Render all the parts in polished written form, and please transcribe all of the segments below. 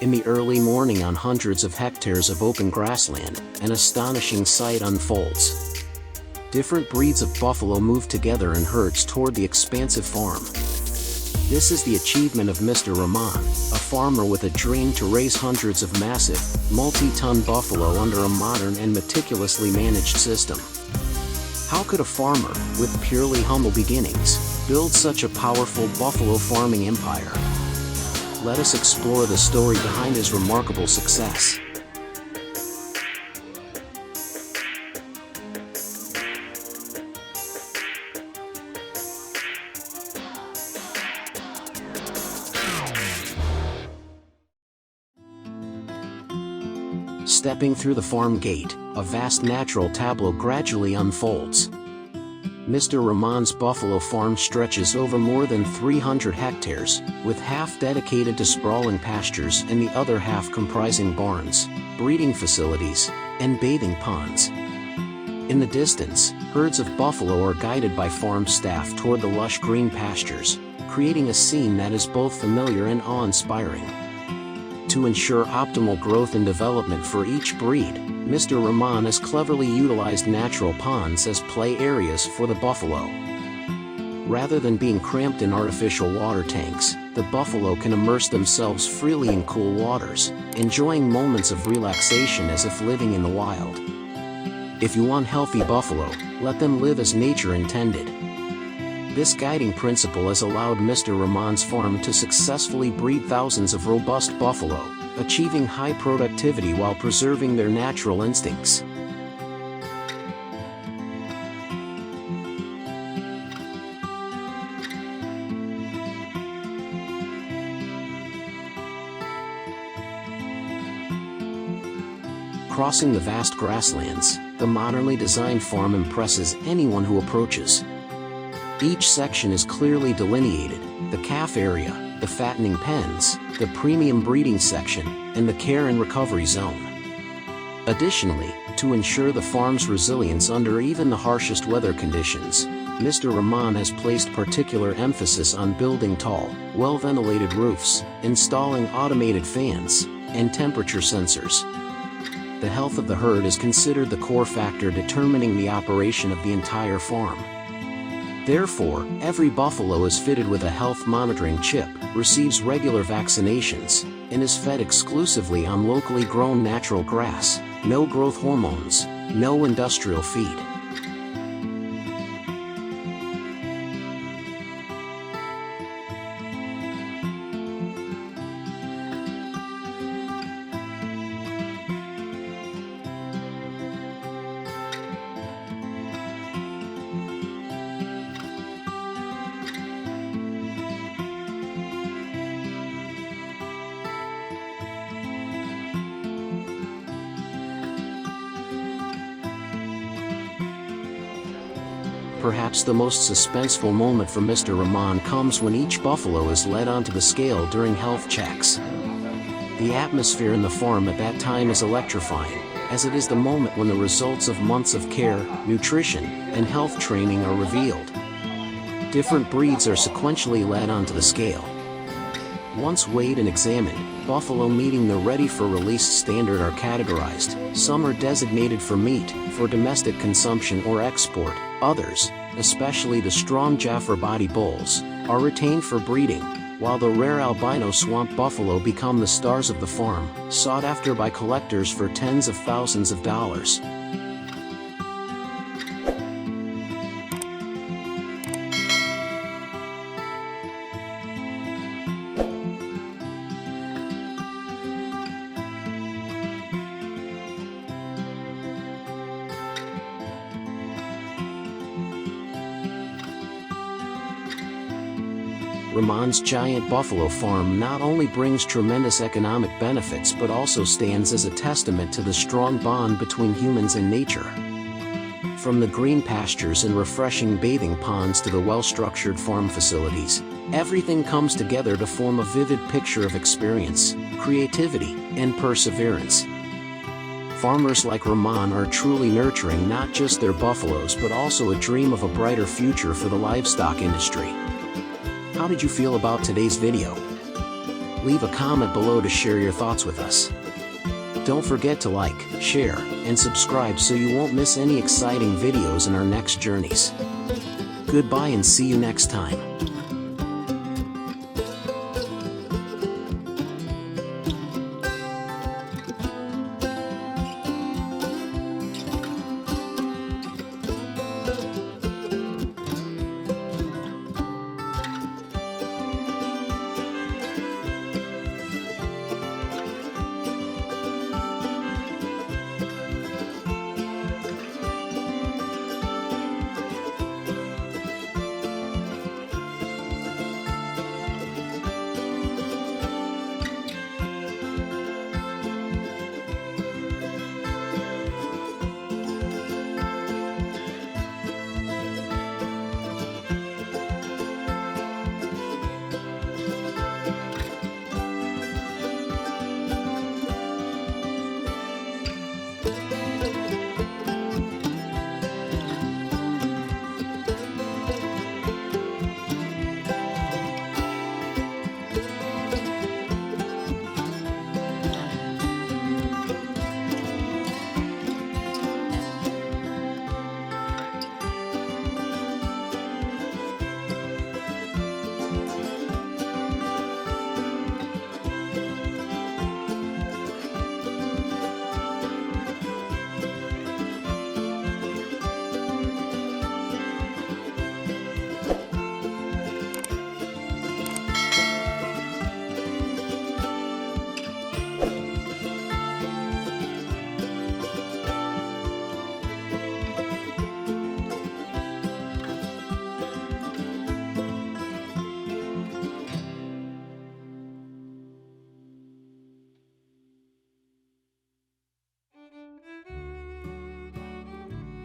In the early morning on hundreds of hectares of open grassland, an astonishing sight unfolds. Different breeds of buffalo move together in herds toward the expansive farm. This is the achievement of Mr. Rahman, a farmer with a dream to raise hundreds of massive, multi-ton buffalo under a modern and meticulously managed system. How could a farmer, with purely humble beginnings, build such a powerful buffalo farming empire? Let us explore the story behind his remarkable success. Stepping through the farm gate, a vast natural tableau gradually unfolds. Mr. Rahman's buffalo farm stretches over more than 300 hectares, with half dedicated to sprawling pastures and the other half comprising barns, breeding facilities, and bathing ponds. In the distance, herds of buffalo are guided by farm staff toward the lush green pastures, creating a scene that is both familiar and awe-inspiring. To ensure optimal growth and development for each breed, Mr. Rahman has cleverly utilized natural ponds as play areas for the buffalo. Rather than being cramped in artificial water tanks, the buffalo can immerse themselves freely in cool waters, enjoying moments of relaxation as if living in the wild. If you want healthy buffalo, let them live as nature intended. This guiding principle has allowed Mr. Rahman's farm to successfully breed thousands of robust buffalo, achieving high productivity while preserving their natural instincts. Crossing the vast grasslands, the modernly designed farm impresses anyone who approaches. Each section is clearly delineated: the calf area, the fattening pens, the premium breeding section, and the care and recovery zone. Additionally, to ensure the farm's resilience under even the harshest weather conditions, Mr. Rahman has placed particular emphasis on building tall, well-ventilated roofs, installing automated fans, and temperature sensors. The health of the herd is considered the core factor determining the operation of the entire farm. Therefore, every buffalo is fitted with a health monitoring chip, receives regular vaccinations, and is fed exclusively on locally grown natural grass, no growth hormones, no industrial feed. Perhaps the most suspenseful moment for Mr. Rahman comes when each buffalo is led onto the scale during health checks. The atmosphere in the farm at that time is electrifying, as it is the moment when the results of months of care, nutrition, and health training are revealed. Different breeds are sequentially led onto the scale. Once weighed and examined, buffalo meeting the ready-for-release standard are categorized. Some are designated for meat, for domestic consumption or export. Others, especially the strong Jafferbody bulls, are retained for breeding, while the rare albino swamp buffalo become the stars of the farm, sought after by collectors for tens of thousands of dollars. Rahman's giant buffalo farm not only brings tremendous economic benefits but also stands as a testament to the strong bond between humans and nature. From the green pastures and refreshing bathing ponds to the well-structured farm facilities, everything comes together to form a vivid picture of experience, creativity, and perseverance. Farmers like Rahman are truly nurturing not just their buffaloes but also a dream of a brighter future for the livestock industry. How did you feel about today's video? Leave a comment below to share your thoughts with us. Don't forget to like, share, and subscribe so you won't miss any exciting videos in our next journeys. Goodbye and see you next time.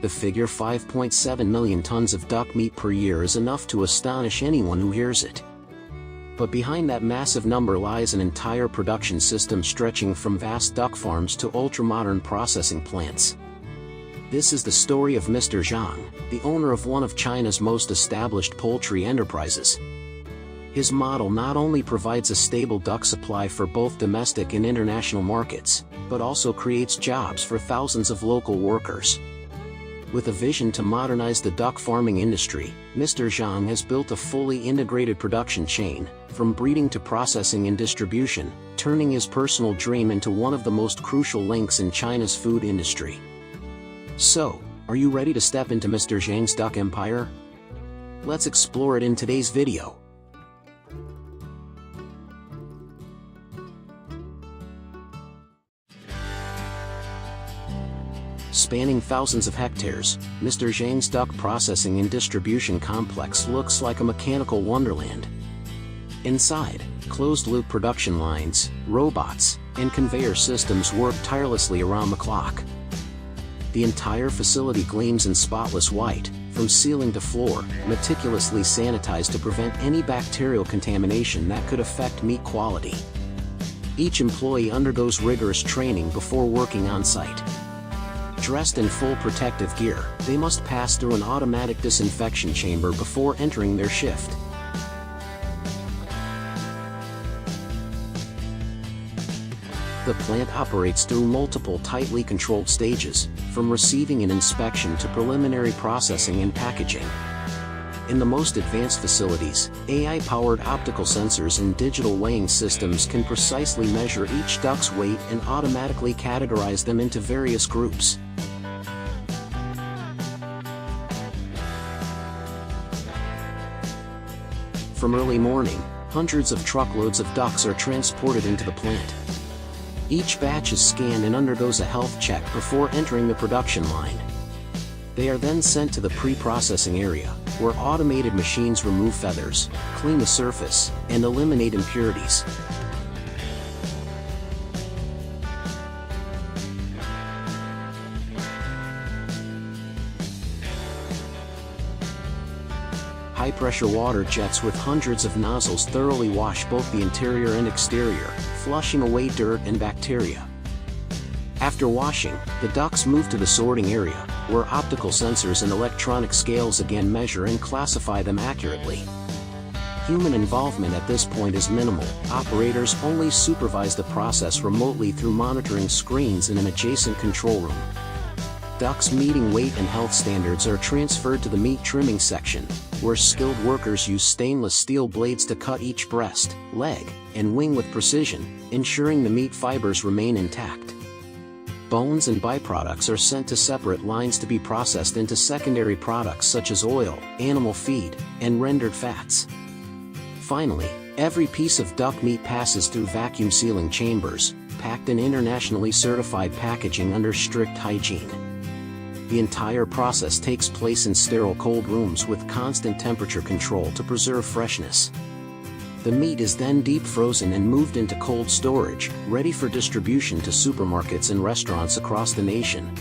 The figure 5.7 million tons of duck meat per year is enough to astonish anyone who hears it. But behind that massive number lies an entire production system stretching from vast duck farms to ultra-modern processing plants. This is the story of Mr. Zhang, the owner of one of China's most established poultry enterprises. His model not only provides a stable duck supply for both domestic and international markets, but also creates jobs for thousands of local workers. With a vision to modernize the duck farming industry, Mr. Zhang has built a fully integrated production chain, from breeding to processing and distribution, turning his personal dream into one of the most crucial links in China's food industry. So, are you ready to step into Mr. Zhang's duck empire? Let's explore it in today's video. Spanning thousands of hectares, Mr. Zhang's duck processing and distribution complex looks like a mechanical wonderland. Inside, closed-loop production lines, robots, and conveyor systems work tirelessly around the clock. The entire facility gleams in spotless white, from ceiling to floor, meticulously sanitized to prevent any bacterial contamination that could affect meat quality. Each employee undergoes rigorous training before working on site. Dressed in full protective gear, they must pass through an automatic disinfection chamber before entering their shift. The plant operates through multiple tightly controlled stages, from receiving and inspection to preliminary processing and packaging. In the most advanced facilities, AI-powered optical sensors and digital weighing systems can precisely measure each duck's weight and automatically categorize them into various groups. From early morning, hundreds of truckloads of ducks are transported into the plant. Each batch is scanned and undergoes a health check before entering the production line. They are then sent to the pre-processing area, where automated machines remove feathers, clean the surface, and eliminate impurities. High-pressure water jets with hundreds of nozzles thoroughly wash both the interior and exterior, flushing away dirt and bacteria. After washing, the ducks move to the sorting area, where optical sensors and electronic scales again measure and classify them accurately. Human involvement at this point is minimal. Operators only supervise the process remotely through monitoring screens in an adjacent control room. Ducks meeting weight and health standards are transferred to the meat trimming section, where skilled workers use stainless steel blades to cut each breast, leg, and wing with precision, ensuring the meat fibers remain intact. Bones and byproducts are sent to separate lines to be processed into secondary products such as oil, animal feed, and rendered fats. Finally, every piece of duck meat passes through vacuum sealing chambers, packed in internationally certified packaging under strict hygiene. The entire process takes place in sterile cold rooms with constant temperature control to preserve freshness. The meat is then deep frozen and moved into cold storage, ready for distribution to supermarkets and restaurants across the nation.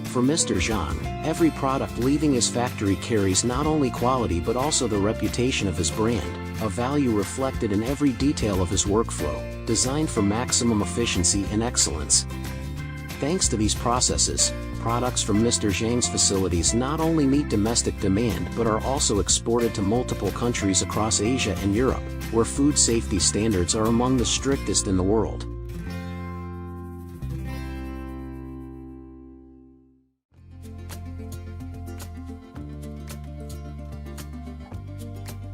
For Mr. Zhang, every product leaving his factory carries not only quality but also the reputation of his brand, a value reflected in every detail of his workflow, designed for maximum efficiency and excellence. Thanks to these processes, products from Mr. Zhang's facilities not only meet domestic demand but are also exported to multiple countries across Asia and Europe, where food safety standards are among the strictest in the world.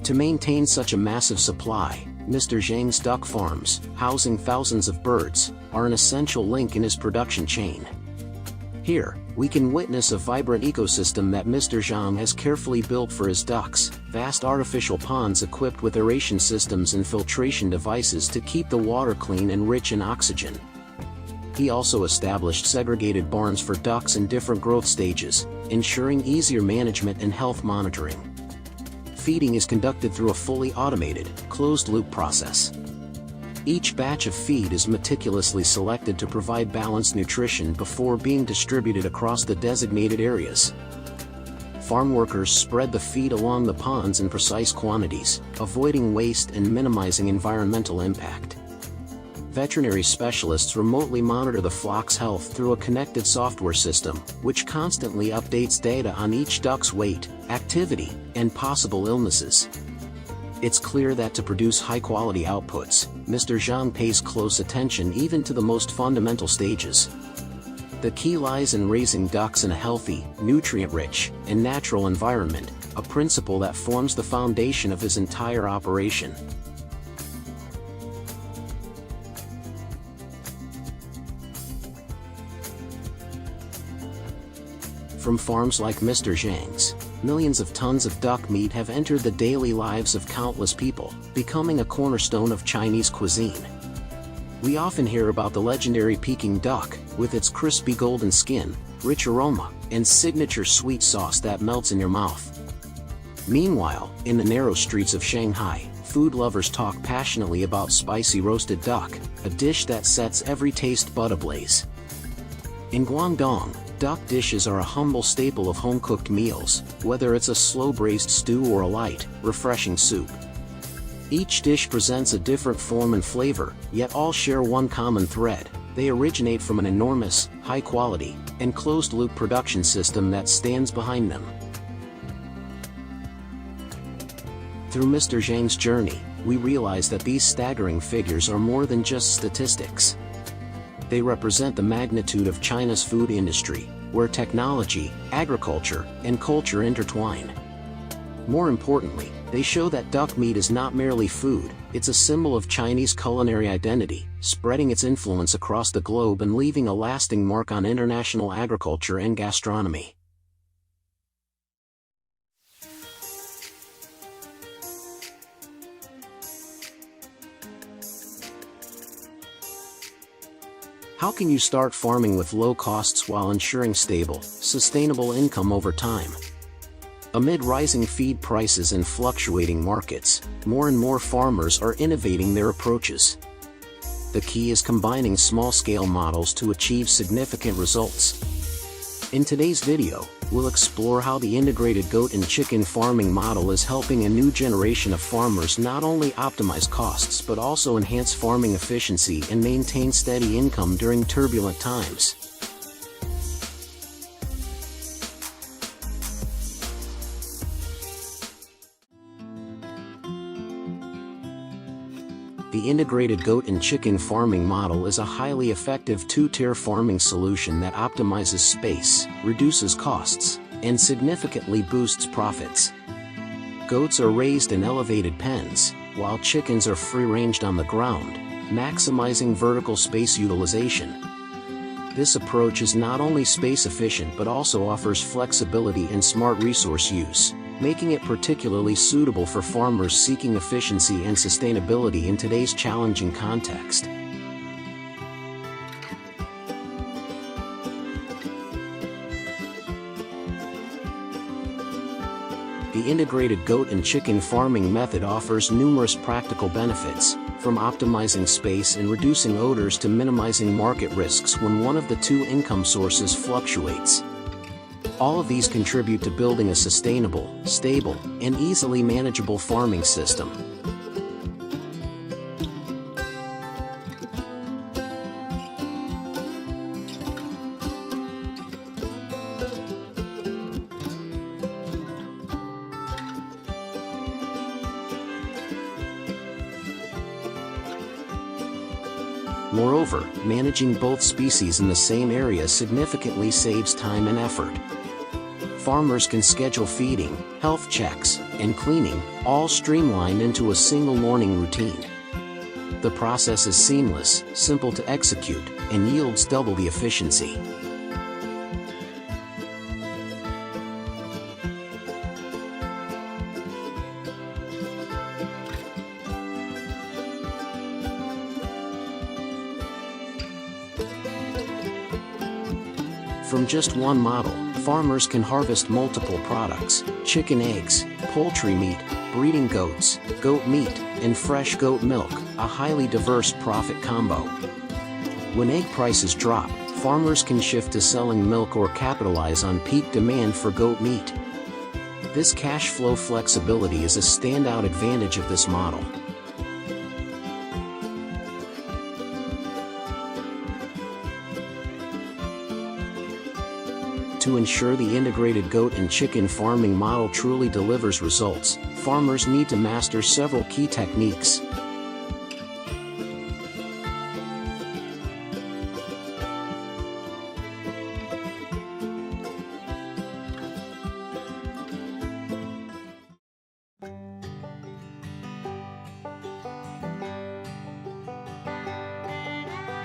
To maintain such a massive supply, Mr. Zhang's duck farms, housing thousands of birds, are an essential link in his production chain. Here, we can witness a vibrant ecosystem that Mr. Zhang has carefully built for his ducks, vast artificial ponds equipped with aeration systems and filtration devices to keep the water clean and rich in oxygen. He also established segregated barns for ducks in different growth stages, ensuring easier management and health monitoring. Feeding is conducted through a fully automated, closed-loop process. Each batch of feed is meticulously selected to provide balanced nutrition before being distributed across the designated areas. Farm workers spread the feed along the ponds in precise quantities, avoiding waste and minimizing environmental impact. Veterinary specialists remotely monitor the flock's health through a connected software system, which constantly updates data on each duck's weight, activity, and possible illnesses. It's clear that to produce high-quality outputs, Mr. Zhang pays close attention even to the most fundamental stages. The key lies in raising ducks in a healthy, nutrient-rich, and natural environment, a principle that forms the foundation of his entire operation. From farms like Mr. Zhang's, millions of tons of duck meat have entered the daily lives of countless people, becoming a cornerstone of Chinese cuisine. We often hear about the legendary Peking duck, with its crispy golden skin, rich aroma, and signature sweet sauce that melts in your mouth. Meanwhile, in the narrow streets of Shanghai, food lovers talk passionately about spicy roasted duck, a dish that sets every taste bud ablaze. In Guangdong, duck dishes are a humble staple of home-cooked meals, whether it's a slow-braised stew or a light, refreshing soup. Each dish presents a different form and flavor, yet all share one common thread: they originate from an enormous, high-quality, and closed-loop production system that stands behind them. Through Mr. Zhang's journey, we realize that these staggering figures are more than just statistics. They represent the magnitude of China's food industry, where technology, agriculture, and culture intertwine. More importantly, They show that duck meat is not merely food, it's a symbol of Chinese culinary identity, spreading its influence across the globe and leaving a lasting mark on international agriculture and gastronomy. How can you start farming with low costs while ensuring stable, sustainable income over time? Amid rising feed prices and fluctuating markets, more and more farmers are innovating their approaches. The key is combining small-scale models to achieve significant results. In today's video, we'll explore how the integrated goat and chicken farming model is helping a new generation of farmers not only optimize costs but also enhance farming efficiency and maintain steady income during turbulent times. The integrated goat and chicken farming model is a highly effective two-tier farming solution that optimizes space, reduces costs, and significantly boosts profits. Goats are raised in elevated pens, while chickens are free-ranged on the ground, maximizing vertical space utilization. This approach is not only space-efficient but also offers flexibility and smart resource use, making it particularly suitable for farmers seeking efficiency and sustainability in today's challenging context. The integrated goat and chicken farming method offers numerous practical benefits, from optimizing space and reducing odors to minimizing market risks when one of the two income sources fluctuates. All of these contribute to building a sustainable, stable, and easily manageable farming system. Moreover, managing both species in the same area significantly saves time and effort. Farmers can schedule feeding, health checks, and cleaning, all streamlined into a single morning routine. The process is seamless, simple to execute, and yields double the efficiency. From just one model, farmers can harvest multiple products: chicken eggs, poultry meat, breeding goats, goat meat, and fresh goat milk, a highly diverse profit combo. When egg prices drop, farmers can shift to selling milk or capitalize on peak demand for goat meat. This cash flow flexibility is a standout advantage of this model. To ensure the integrated goat and chicken farming model truly delivers results, farmers need to master several key techniques.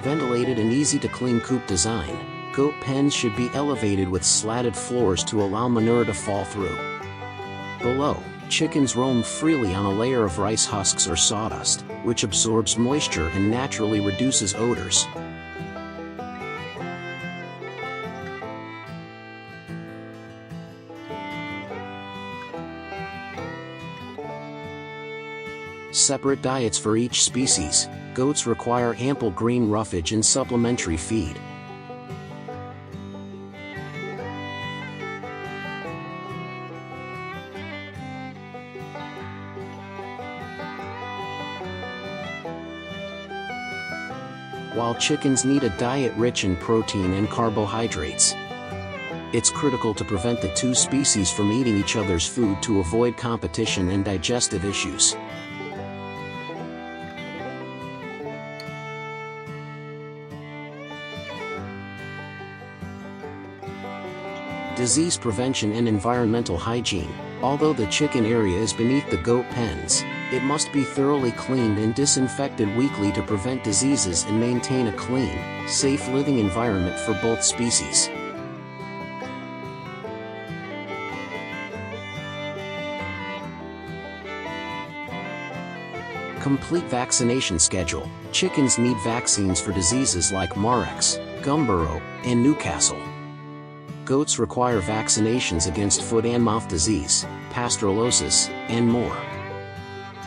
Ventilated and easy-to-clean coop design. Goat pens should be elevated with slatted floors to allow manure to fall through. Below, chickens roam freely on a layer of rice husks or sawdust, which absorbs moisture and naturally reduces odors. Separate diets for each species. Goats require ample green roughage and supplementary feed. While chickens need a diet rich in protein and carbohydrates. It's critical to prevent the two species from eating each other's food to avoid competition and digestive issues. Disease prevention and environmental hygiene. Although the chicken area is beneath the goat pens, it must be thoroughly cleaned and disinfected weekly to prevent diseases and maintain a clean, safe living environment for both species. Complete vaccination schedule. Chickens need vaccines for diseases like Marex, Gumboro, and Newcastle. Goats require vaccinations against foot and mouth disease, pasteurellosis, and more.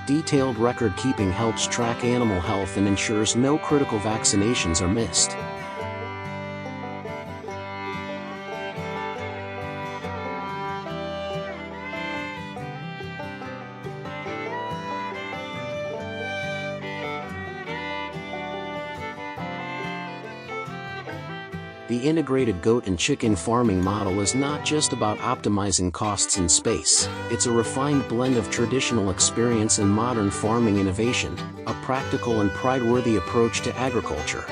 Detailed record keeping helps track animal health and ensures no critical vaccinations are missed. The integrated goat and chicken farming model is not just about optimizing costs and space, it's a refined blend of traditional experience and modern farming innovation, a practical and pride-worthy approach to agriculture.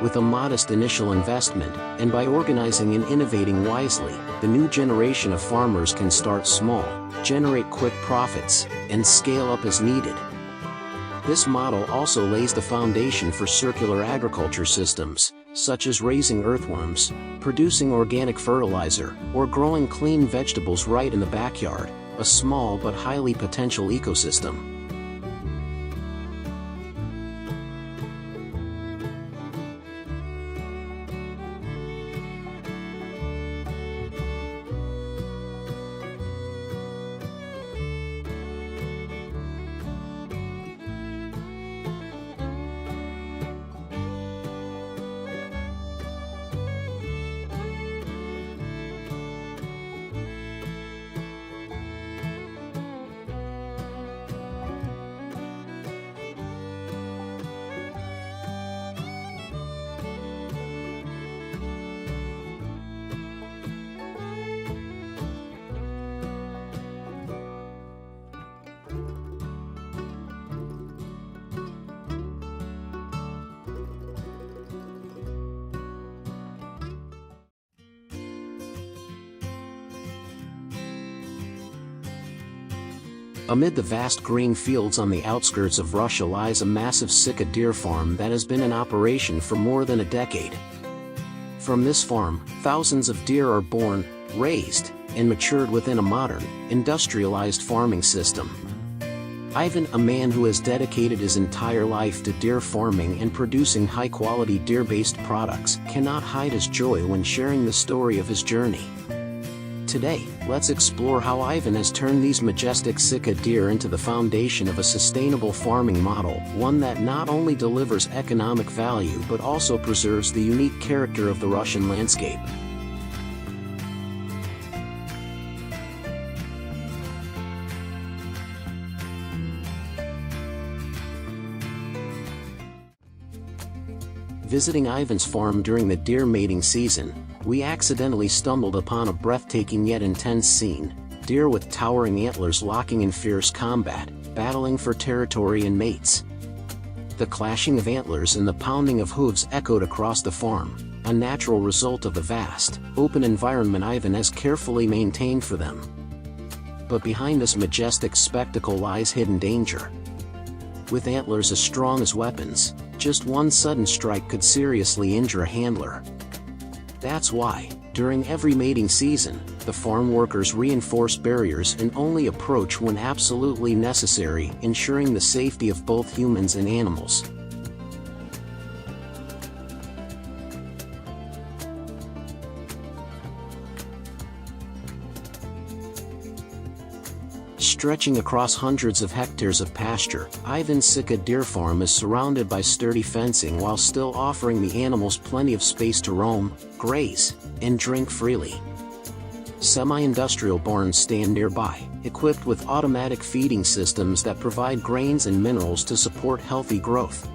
With a modest initial investment, and by organizing and innovating wisely, the new generation of farmers can start small, generate quick profits, and scale up as needed. This model also lays the foundation for circular agriculture systems, such as raising earthworms, producing organic fertilizer, or growing clean vegetables right in the backyard, a small but highly potential ecosystem. Amid the vast green fields on the outskirts of Russia lies a massive Sika deer farm that has been in operation for more than a decade. From this farm, thousands of deer are born, raised, and matured within a modern, industrialized farming system. Ivan, a man who has dedicated his entire life to deer farming and producing high-quality deer-based products, cannot hide his joy when sharing the story of his journey. Today, let's explore how Ivan has turned these majestic Sika deer into the foundation of a sustainable farming model, one that not only delivers economic value but also preserves the unique character of the Russian landscape. Visiting Ivan's farm during the deer mating season, we accidentally stumbled upon a breathtaking yet intense scene: deer with towering antlers locking in fierce combat, battling for territory and mates. The clashing of antlers and the pounding of hooves echoed across the farm, a natural result of the vast, open environment Ivan has carefully maintained for them. But behind this majestic spectacle lies hidden danger. With antlers as strong as weapons, just one sudden strike could seriously injure a handler. That's why, during every mating season, the farm workers reinforce barriers and only approach when absolutely necessary, ensuring the safety of both humans and animals. Stretching across hundreds of hectares of pasture, Ivan's Sika Deer Farm is surrounded by sturdy fencing while still offering the animals plenty of space to roam, graze, and drink freely. Semi-industrial barns stand nearby, equipped with automatic feeding systems that provide grains and minerals to support healthy growth.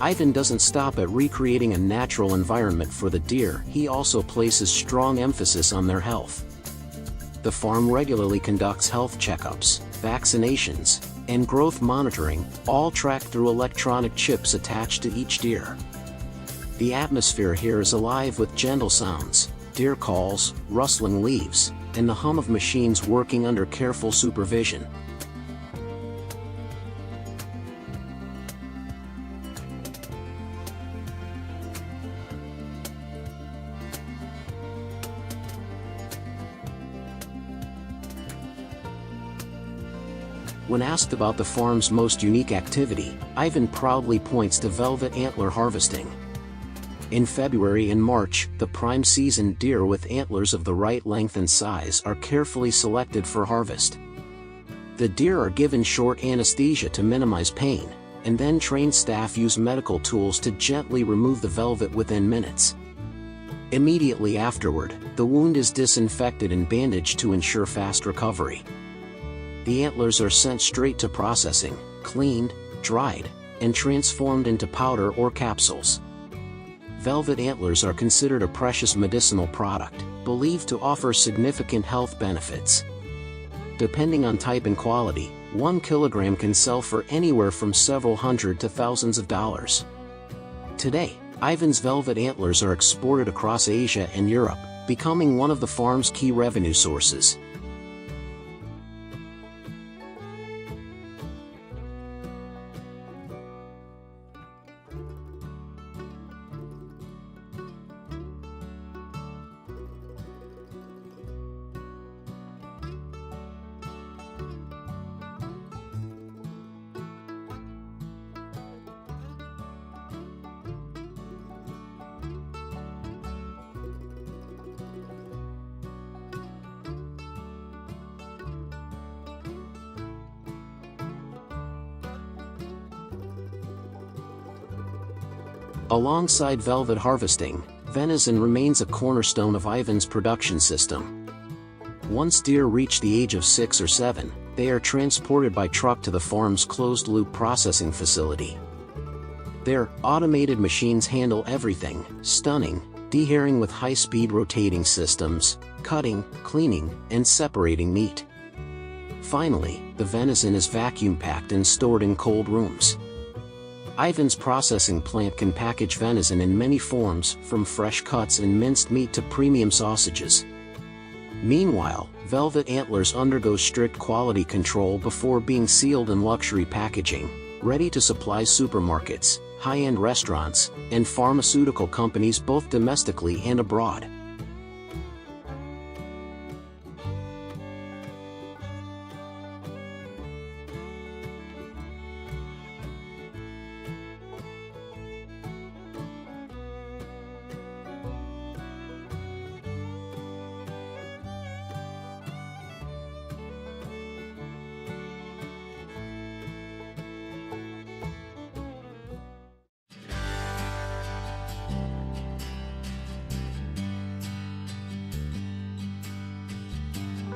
Ivan doesn't stop at recreating a natural environment for the deer, he also places strong emphasis on their health. The farm regularly conducts health checkups, vaccinations, and growth monitoring, all tracked through electronic chips attached to each deer. The atmosphere here is alive with gentle sounds, deer calls, rustling leaves, and the hum of machines working under careful supervision. When asked about the farm's most unique activity, Ivan proudly points to velvet antler harvesting. In February and March, the prime season deer with antlers of the right length and size are carefully selected for harvest. The deer are given short anesthesia to minimize pain, and then trained staff use medical tools to gently remove the velvet within minutes. Immediately afterward, the wound is disinfected and bandaged to ensure fast recovery. The antlers are sent straight to processing, cleaned, dried, and transformed into powder or capsules. Velvet antlers are considered a precious medicinal product, believed to offer significant health benefits. Depending on type and quality, 1 kilogram can sell for anywhere from several hundred to thousands of dollars. Today, Ivan's velvet antlers are exported across Asia and Europe, becoming one of the farm's key revenue sources. Alongside velvet harvesting, venison remains a cornerstone of Ivan's production system. Once deer reach the age of 6 or 7, they are transported by truck to the farm's closed-loop processing facility. There, automated machines handle everything: stunning, dehairing with high-speed rotating systems, cutting, cleaning, and separating meat. Finally, the venison is vacuum-packed and stored in cold rooms. Ivan's processing plant can package venison in many forms, from fresh cuts and minced meat to premium sausages. Meanwhile, velvet antlers undergo strict quality control before being sealed in luxury packaging, ready to supply supermarkets, high-end restaurants, and pharmaceutical companies both domestically and abroad.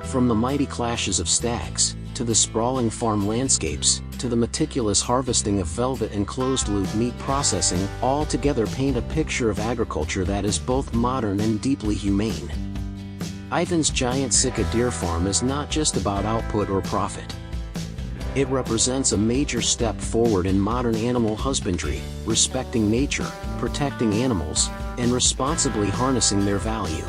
From the mighty clashes of stags, to the sprawling farm landscapes, to the meticulous harvesting of velvet and closed-loop meat processing, all together paint a picture of agriculture that is both modern and deeply humane. Ivan's giant Sika deer farm is not just about output or profit. It represents a major step forward in modern animal husbandry, respecting nature, protecting animals, and responsibly harnessing their value.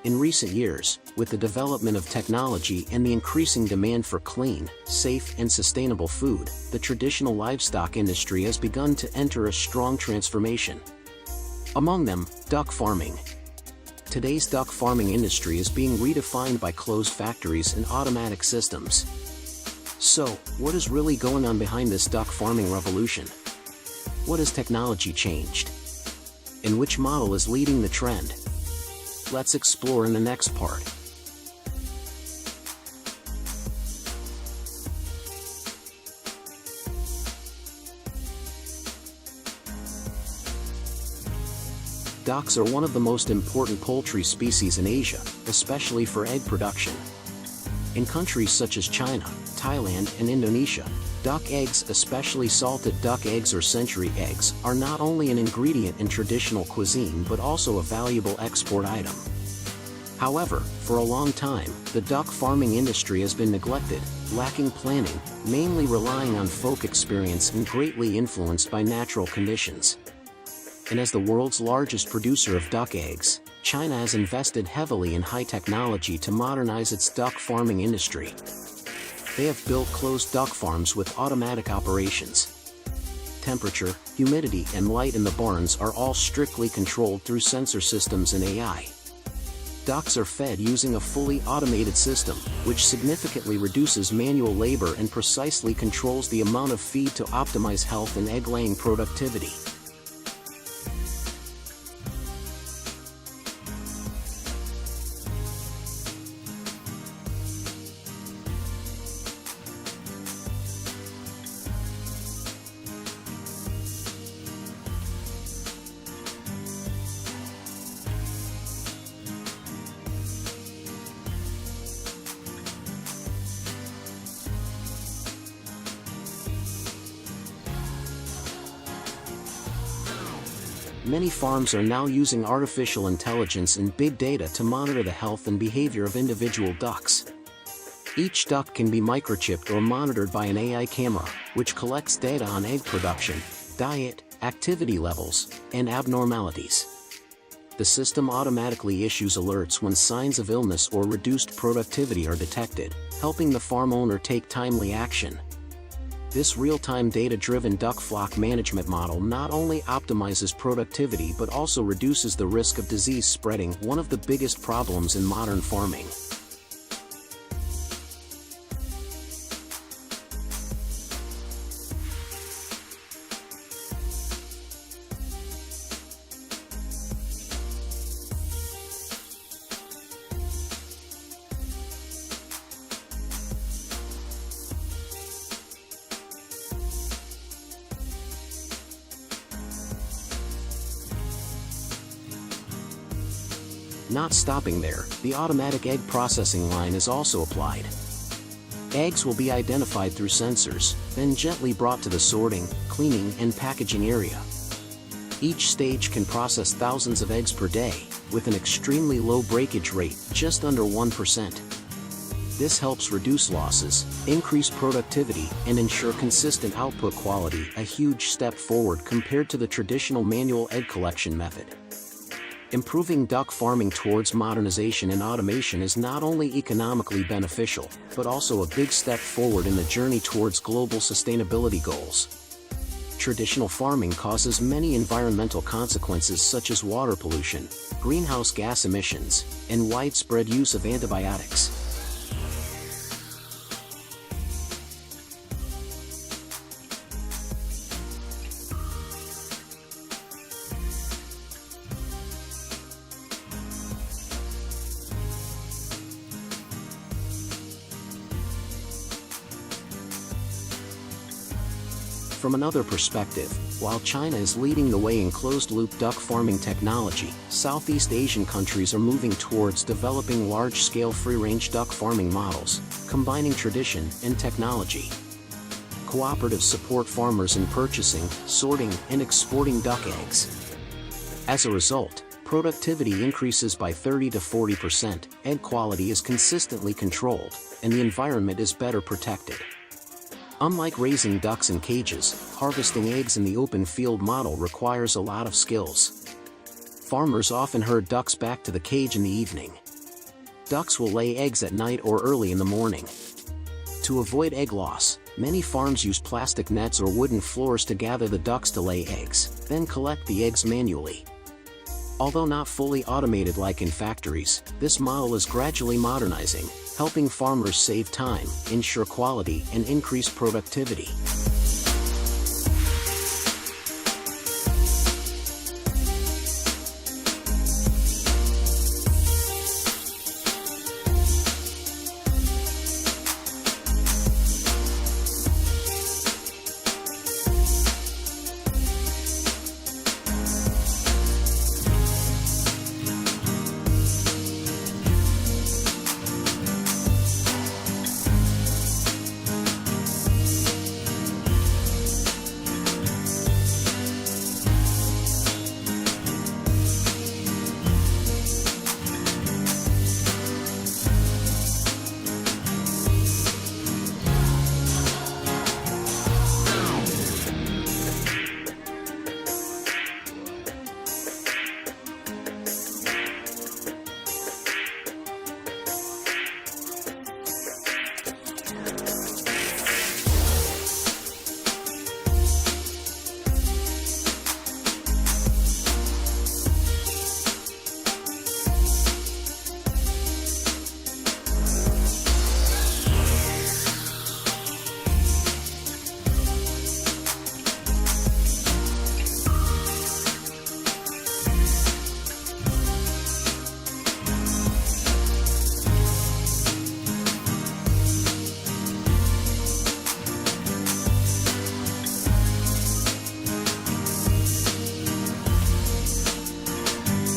In recent years, with the development of technology and the increasing demand for clean, safe and sustainable food, the traditional livestock industry has begun to enter a strong transformation. Among them, duck farming. Today's duck farming industry is being redefined by closed factories and automatic systems. So, what is really going on behind this duck farming revolution? What has technology changed? And which model is leading the trend? Let's explore in the next part. Ducks are one of the most important poultry species in Asia, especially for egg production. In countries such as China, Thailand and Indonesia, duck eggs, especially salted duck eggs or century eggs, are not only an ingredient in traditional cuisine but also a valuable export item. However, for a long time, the duck farming industry has been neglected, lacking planning, mainly relying on folk experience and greatly influenced by natural conditions. And as the world's largest producer of duck eggs, China has invested heavily in high technology to modernize its duck farming industry. They have built closed duck farms with automatic operations. Temperature, humidity and light in the barns are all strictly controlled through sensor systems and AI. Ducks are fed using a fully automated system, which significantly reduces manual labor and precisely controls the amount of feed to optimize health and egg-laying productivity. Many farms are now using artificial intelligence and big data to monitor the health and behavior of individual ducks. Each duck can be microchipped or monitored by an AI camera, which collects data on egg production, diet, activity levels, and abnormalities. The system automatically issues alerts when signs of illness or reduced productivity are detected, helping the farm owner take timely action. This real-time data-driven duck flock management model not only optimizes productivity but also reduces the risk of disease spreading, one of the biggest problems in modern farming. Not stopping there, the automatic egg processing line is also applied. Eggs will be identified through sensors, then gently brought to the sorting, cleaning, and packaging area. Each stage can process thousands of eggs per day, with an extremely low breakage rate, just under 1%. This helps reduce losses, increase productivity, and ensure consistent output quality, a huge step forward compared to the traditional manual egg collection method. Improving duck farming towards modernization and automation is not only economically beneficial, but also a big step forward in the journey towards global sustainability goals. Traditional farming causes many environmental consequences such as water pollution, greenhouse gas emissions, and widespread use of antibiotics. From another perspective, while China is leading the way in closed-loop duck farming technology, Southeast Asian countries are moving towards developing large-scale free-range duck farming models, combining tradition and technology. Cooperatives support farmers in purchasing, sorting, and exporting duck eggs. As a result, productivity increases by 30 to 40%, egg quality is consistently controlled, and the environment is better protected. Unlike raising ducks in cages, harvesting eggs in the open field model requires a lot of skills. Farmers often herd ducks back to the cage in the evening, ducks will lay eggs at night or early in the morning. To avoid egg loss, many farms use plastic nets or wooden floors to gather the ducks to lay eggs, then collect the eggs manually. Although not fully automated like in factories, this model is gradually modernizing, helping farmers save time, ensure quality, and increase productivity.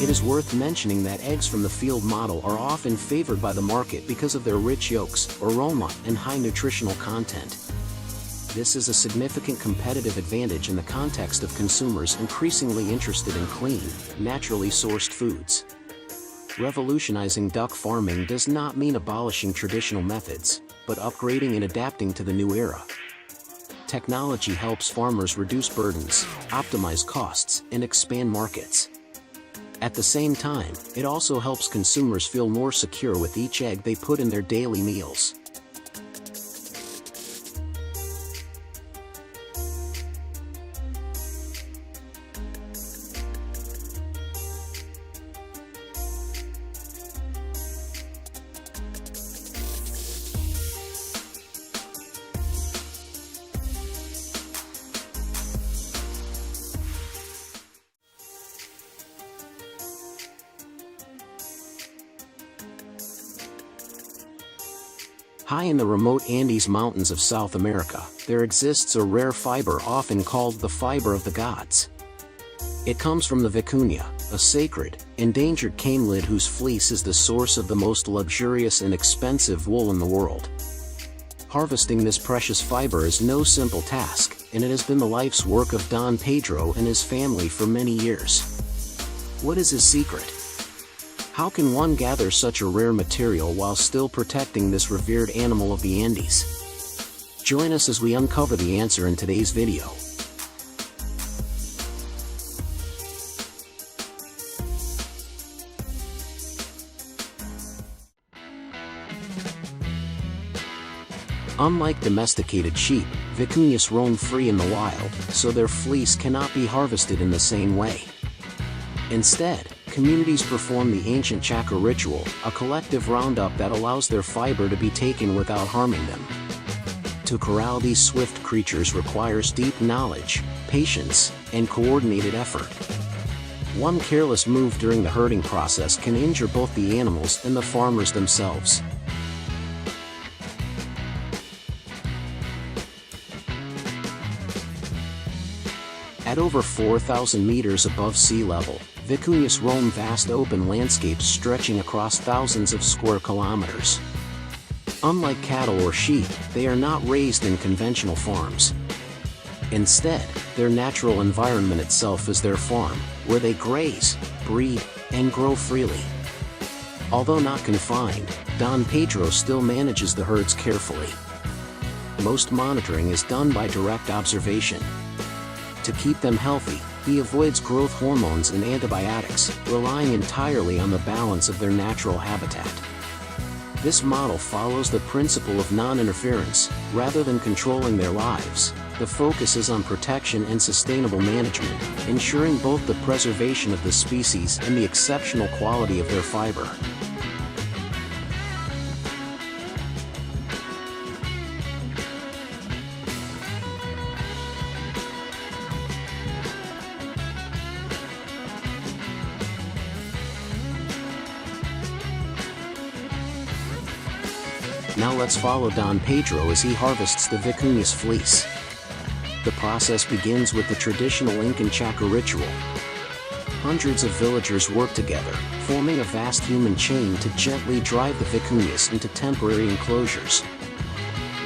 It is worth mentioning that eggs from the field model are often favored by the market because of their rich yolks, aroma, and high nutritional content. This is a significant competitive advantage in the context of consumers increasingly interested in clean, naturally sourced foods. Revolutionizing duck farming does not mean abolishing traditional methods, but upgrading and adapting to the new era. Technology helps farmers reduce burdens, optimize costs, and expand markets. At the same time, it also helps consumers feel more secure with each egg they put in their daily meals. High in the remote Andes Mountains of South America, there exists a rare fiber often called the fiber of the gods. It comes from the vicuña, a sacred, endangered camelid whose fleece is the source of the most luxurious and expensive wool in the world. Harvesting this precious fiber is no simple task, and it has been the life's work of Don Pedro and his family for many years. What is his secret? How can one gather such a rare material while still protecting this revered animal of the Andes? Join us as we uncover the answer in today's video. Unlike domesticated sheep, vicuñas roam free in the wild, so their fleece cannot be harvested in the same way. Instead, communities perform the ancient chaka ritual, a collective roundup that allows their fiber to be taken without harming them. To corral these swift creatures requires deep knowledge, patience, and coordinated effort. One careless move during the herding process can injure both the animals and the farmers themselves. At over 4,000 meters above sea level, vicuñas roam vast open landscapes stretching across thousands of square kilometers. Unlike cattle or sheep, they are not raised in conventional farms. Instead, their natural environment itself is their farm, where they graze, breed, and grow freely. Although not confined, Don Pedro still manages the herds carefully. Most monitoring is done by direct observation. To keep them healthy, he avoids growth hormones and antibiotics, relying entirely on the balance of their natural habitat. This model follows the principle of non-interference, rather than controlling their lives. The focus is on protection and sustainable management, ensuring both the preservation of the species and the exceptional quality of their fiber. Now let's follow Don Pedro as he harvests the vicuña's fleece. The process begins with the traditional Incan Chaca ritual. Hundreds of villagers work together, forming a vast human chain to gently drive the vicuñas into temporary enclosures.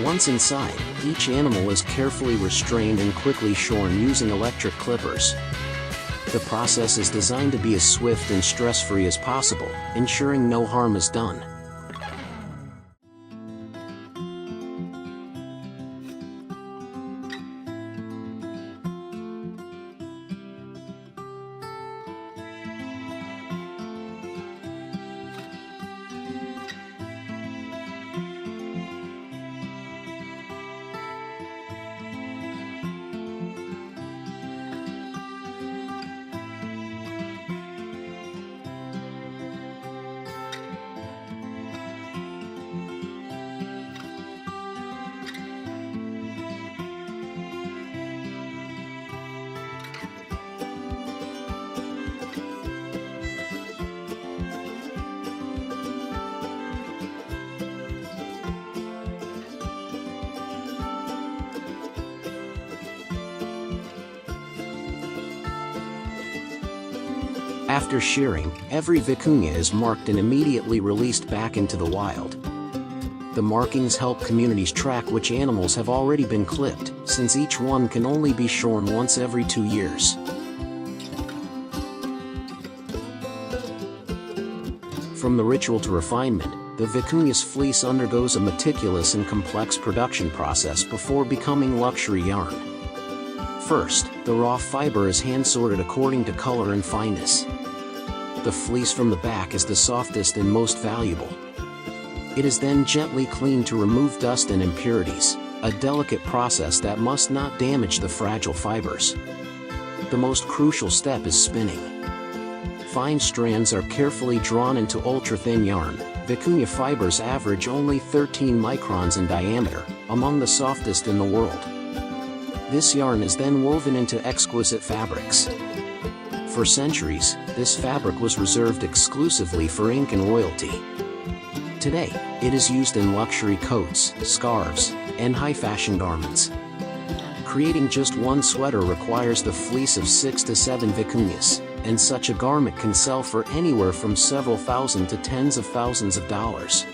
Once inside, each animal is carefully restrained and quickly shorn using electric clippers. The process is designed to be as swift and stress-free as possible, ensuring no harm is done. After shearing, every vicuña is marked and immediately released back into the wild. The markings help communities track which animals have already been clipped, since each one can only be shorn once every 2 years. From the ritual to refinement, the vicuña's fleece undergoes a meticulous and complex production process before becoming luxury yarn. First, the raw fiber is hand-sorted according to color and fineness. The fleece from the back is the softest and most valuable. It is then gently cleaned to remove dust and impurities, a delicate process that must not damage the fragile fibers. The most crucial step is spinning. Fine strands are carefully drawn into ultra-thin yarn. Vicuña fibers average only 13 microns in diameter, among the softest in the world. This yarn is then woven into exquisite fabrics. For centuries, this fabric was reserved exclusively for Incan royalty. Today, it is used in luxury coats, scarves, and high-fashion garments. Creating just one sweater requires the fleece of 6 to 7 vicuñas, and such a garment can sell for anywhere from several thousand to tens of thousands of dollars.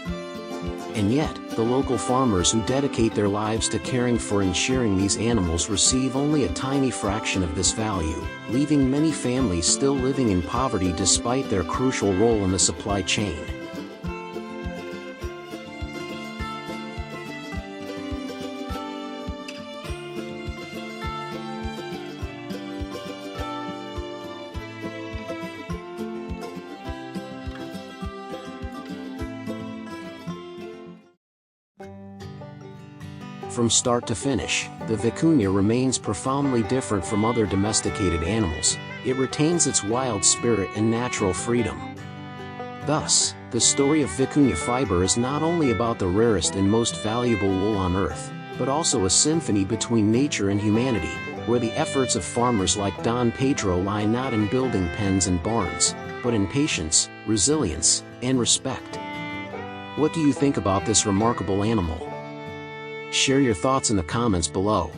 And yet, the local farmers who dedicate their lives to caring for and shearing these animals receive only a tiny fraction of this value, leaving many families still living in poverty despite their crucial role in the supply chain. From start to finish, the vicuña remains profoundly different from other domesticated animals. It retains its wild spirit and natural freedom. Thus, the story of vicuña fiber is not only about the rarest and most valuable wool on earth, but also a symphony between nature and humanity, where the efforts of farmers like Don Pedro lie not in building pens and barns, but in patience, resilience, and respect. What do you think about this remarkable animal? Share your thoughts in the comments below.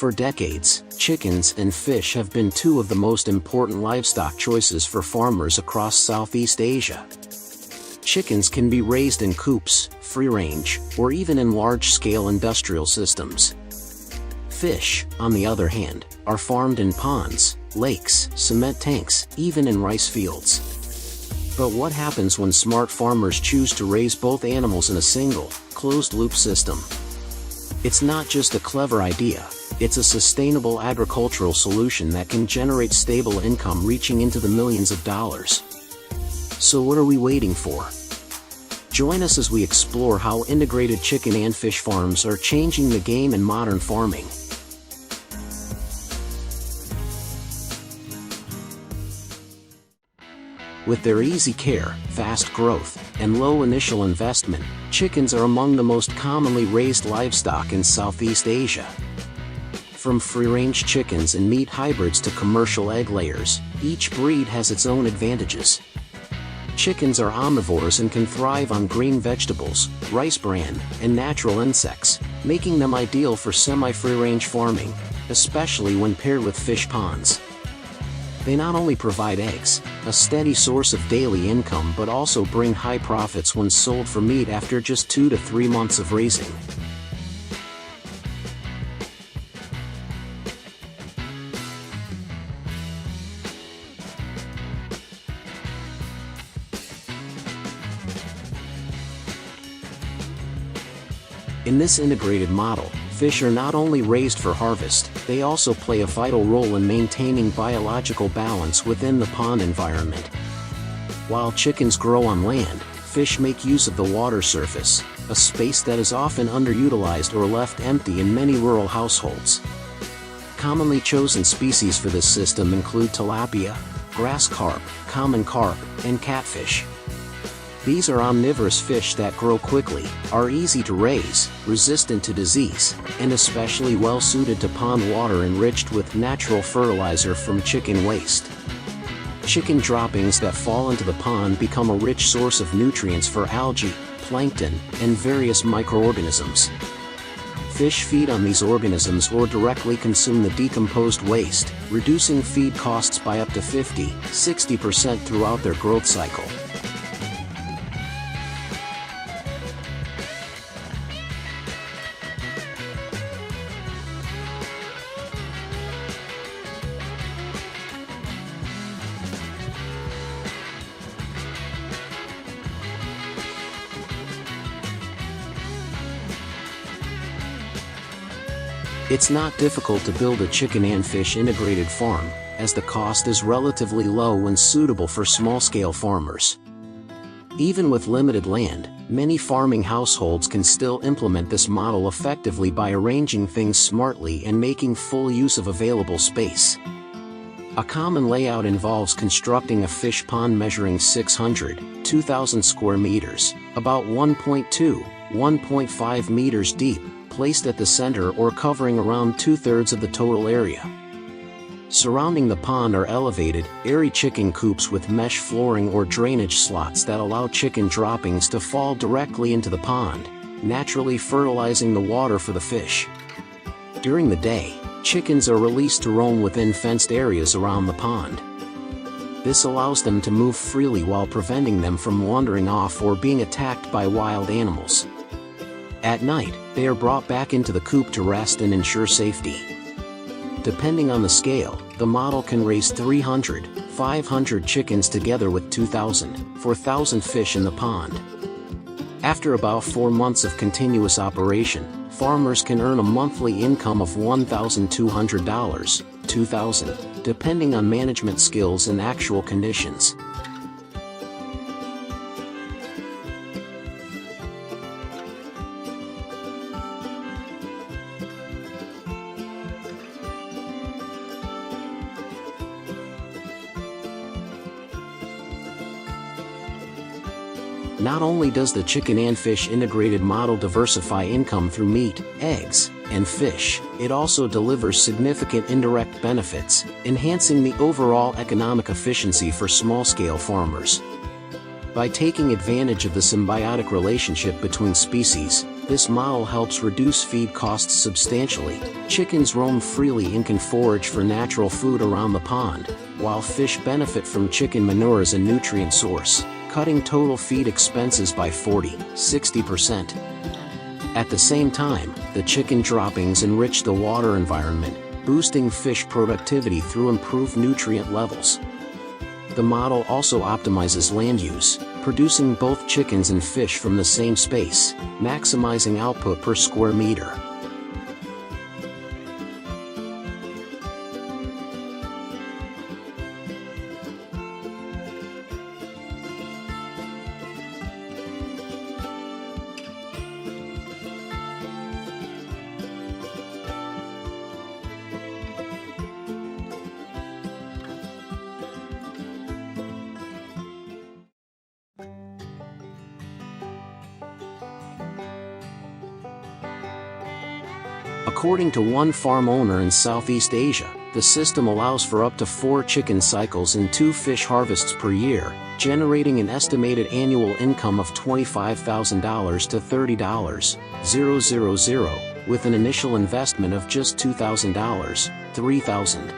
For decades, chickens and fish have been two of the most important livestock choices for farmers across Southeast Asia. Chickens can be raised in coops, free-range, or even in large-scale industrial systems. Fish, on the other hand, are farmed in ponds, lakes, cement tanks, even in rice fields. But what happens when smart farmers choose to raise both animals in a single, closed-loop system? It's not just a clever idea, it's a sustainable agricultural solution that can generate stable income reaching into the millions of dollars. So what are we waiting for? Join us as we explore how integrated chicken and fish farms are changing the game in modern farming. With their easy care, fast growth, and low initial investment, chickens are among the most commonly raised livestock in Southeast Asia. From free-range chickens and meat hybrids to commercial egg layers, each breed has its own advantages. Chickens are omnivores and can thrive on green vegetables, rice bran, and natural insects, making them ideal for semi-free-range farming, especially when paired with fish ponds. They not only provide eggs, a steady source of daily income, but also bring high profits when sold for meat after just 2 to 3 months of raising. In this integrated model, fish are not only raised for harvest, they also play a vital role in maintaining biological balance within the pond environment. While chickens grow on land, fish make use of the water surface, a space that is often underutilized or left empty in many rural households. Commonly chosen species for this system include tilapia, grass carp, common carp, and catfish. These are omnivorous fish that grow quickly, are easy to raise, resistant to disease, and especially well suited to pond water enriched with natural fertilizer from chicken waste. Chicken droppings that fall into the pond become a rich source of nutrients for algae, plankton, and various microorganisms. Fish feed on these organisms or directly consume the decomposed waste, reducing feed costs by up to 50–60% throughout their growth cycle. It's not difficult to build a chicken and fish integrated farm, as the cost is relatively low and suitable for small-scale farmers. Even with limited land, many farming households can still implement this model effectively by arranging things smartly and making full use of available space. A common layout involves constructing a fish pond measuring 600–2,000 square meters, about 1.2–1.5 meters deep, placed at the center or covering around 2/3 of the total area. Surrounding the pond are elevated, airy chicken coops with mesh flooring or drainage slots that allow chicken droppings to fall directly into the pond, naturally fertilizing the water for the fish. During the day, chickens are released to roam within fenced areas around the pond. This allows them to move freely while preventing them from wandering off or being attacked by wild animals. At night, they are brought back into the coop to rest and ensure safety. Depending on the scale, the model can raise 300–500 chickens together with 2,000–4,000 fish in the pond. After about 4 months of continuous operation, farmers can earn a monthly income of $1,200–2,000, depending on management skills and actual conditions. Not only does the chicken and fish integrated model diversify income through meat, eggs, and fish, it also delivers significant indirect benefits, enhancing the overall economic efficiency for small-scale farmers. By taking advantage of the symbiotic relationship between species, This model helps reduce feed costs substantially. Chickens roam freely and can forage for natural food around the pond, while fish benefit from chicken manure as a nutrient source, cutting total feed expenses by 40–60%. At the same time, the chicken droppings enrich the water environment, boosting fish productivity through improved nutrient levels. The model also optimizes land use, producing both chickens and fish from the same space, maximizing output per square meter. According to one farm owner in Southeast Asia, the system allows for up to 4 chicken cycles and 2 fish harvests per year, generating an estimated annual income of $25,000 to $30,000, with an initial investment of just $2,000, $3,000.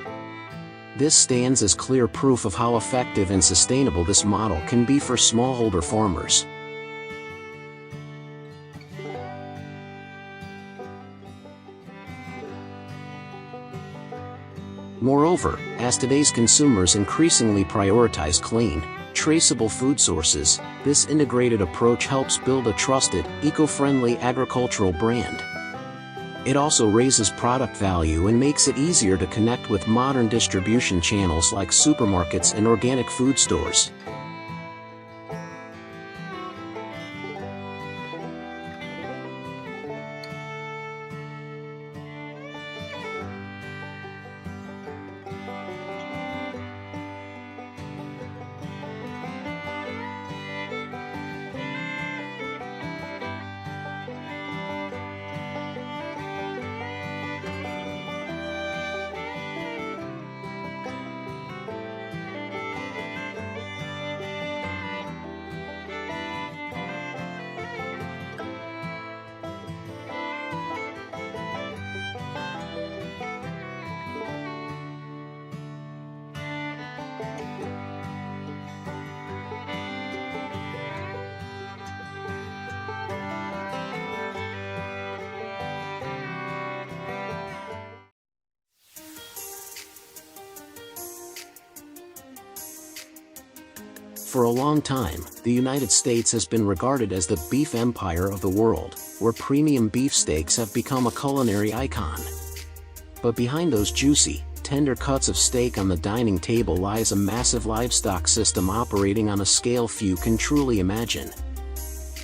This stands as clear proof of how effective and sustainable this model can be for smallholder farmers. Moreover, as today's consumers increasingly prioritize clean, traceable food sources, this integrated approach helps build a trusted, eco-friendly agricultural brand. It also raises product value and makes it easier to connect with modern distribution channels like supermarkets and organic food stores. For a long time, the United States has been regarded as the beef empire of the world, where premium beef steaks have become a culinary icon. But behind those juicy, tender cuts of steak on the dining table lies a massive livestock system operating on a scale few can truly imagine.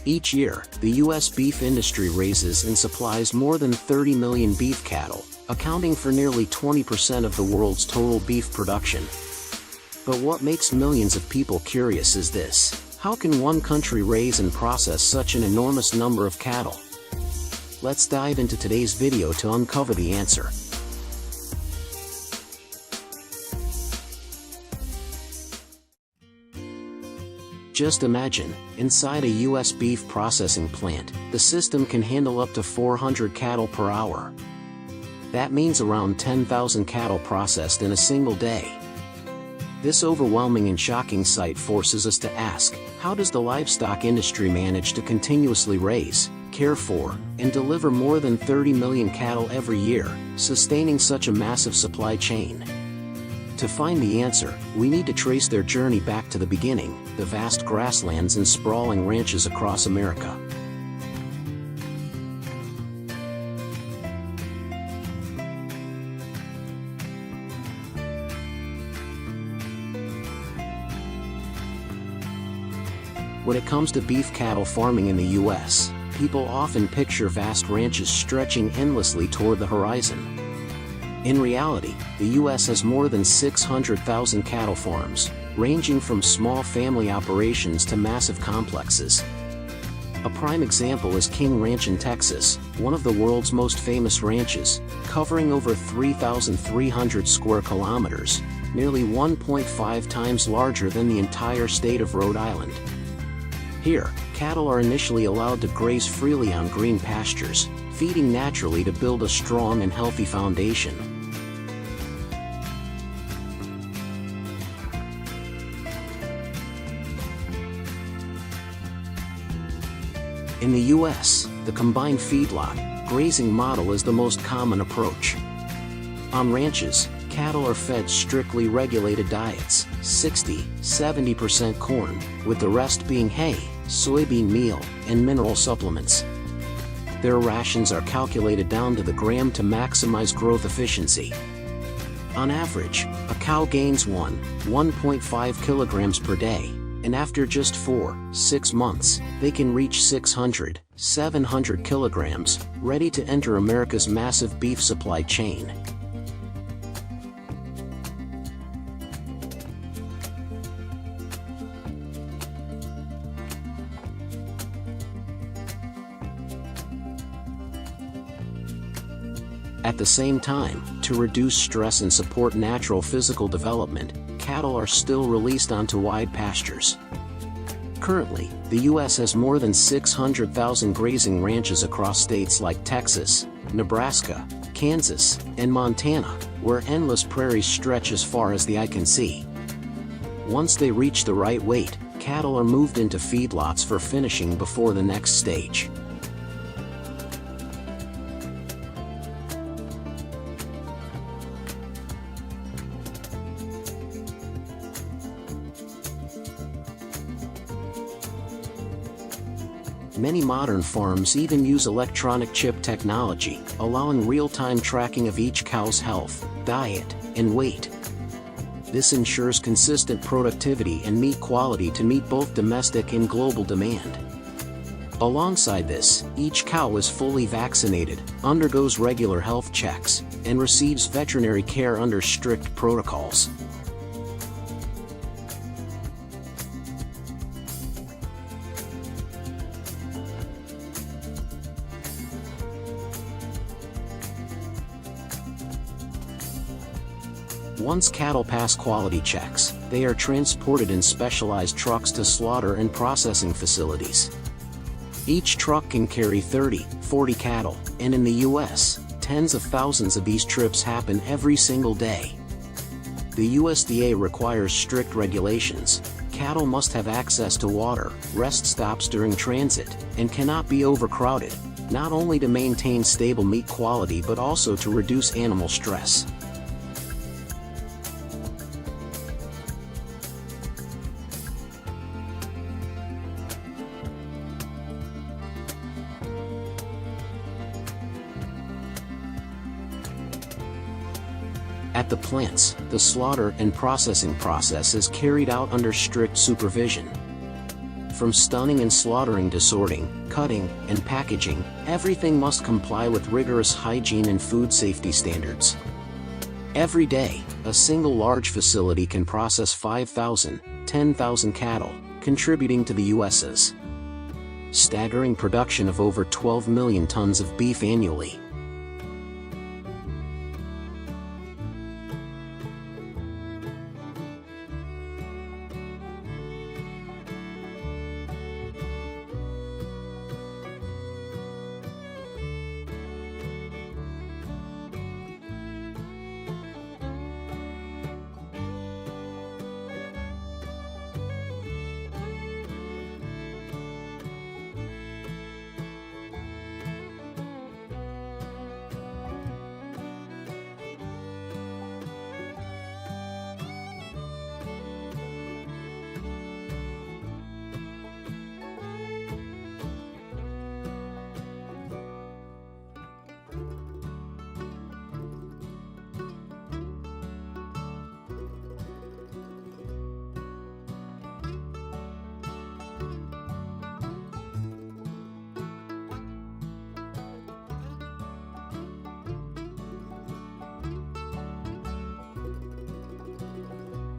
Each year, the U.S. beef industry raises and supplies more than 30 million beef cattle, accounting for nearly 20% of the world's total beef production. But what makes millions of people curious is this: how can one country raise and process such an enormous number of cattle? Let's dive into today's video to uncover the answer. Just imagine, inside a U.S. beef processing plant, the system can handle up to 400 cattle per hour. That means around 10,000 cattle processed in a single day. This overwhelming and shocking sight forces us to ask, how does the livestock industry manage to continuously raise, care for, and deliver more than 30 million cattle every year, sustaining such a massive supply chain? To find the answer, we need to trace their journey back to the beginning, the vast grasslands and sprawling ranches across America. When it comes to beef cattle farming in the U.S., people often picture vast ranches stretching endlessly toward the horizon. In reality, the U.S. has more than 600,000 cattle farms, ranging from small family operations to massive complexes. A prime example is King Ranch in Texas, one of the world's most famous ranches, covering over 3,300 square kilometers, nearly 1.5 times larger than the entire state of Rhode Island. Here, Cattle are initially allowed to graze freely on green pastures, feeding naturally to build a strong and healthy foundation. In the U.S., the combined feedlot grazing model is the most common approach. On ranches, cattle are fed strictly regulated diets, 60–70% corn, with the rest being hay, soybean meal, and mineral supplements. Their rations are calculated down to the gram to maximize growth efficiency. On average, a cow gains 1.5 kilograms per day, and after just 4–6 months, they can reach 600–700 kilograms, ready to enter America's massive beef supply chain. At the same time, to reduce stress and support natural physical development, cattle are still released onto wide pastures. Currently, the U.S. has more than 600,000 grazing ranches across states like Texas, Nebraska, Kansas, and Montana, where endless prairies stretch as far as the eye can see. Once they reach the right weight, cattle are moved into feedlots for finishing before the next stage. Many modern farms even use electronic chip technology, allowing real-time tracking of each cow's health, diet, and weight. This ensures consistent productivity and meat quality to meet both domestic and global demand. Alongside this, each cow is fully vaccinated, undergoes regular health checks, and receives veterinary care under strict protocols. Once cattle pass quality checks, they are transported in specialized trucks to slaughter and processing facilities. Each truck can carry 30–40 cattle, and in the U.S., tens of thousands of these trips happen every single day. The USDA requires strict regulations. Cattle must have access to water, rest stops during transit, and cannot be overcrowded, not only to maintain stable meat quality but also to reduce animal stress. At the plants, the slaughter and processing process is carried out under strict supervision. From stunning and slaughtering to sorting, cutting, and packaging, everything must comply with rigorous hygiene and food safety standards. Every day, a single large facility can process 5,000–10,000 cattle, contributing to the U.S.'s staggering production of over 12 million tons of beef annually.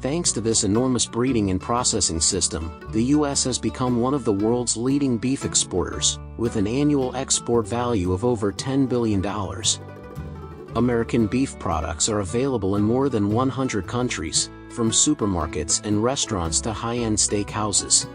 Thanks to this enormous breeding and processing system, the U.S. has become one of the world's leading beef exporters, with an annual export value of over $10 billion. American beef products are available in more than 100 countries, from supermarkets and restaurants to high-end steakhouses.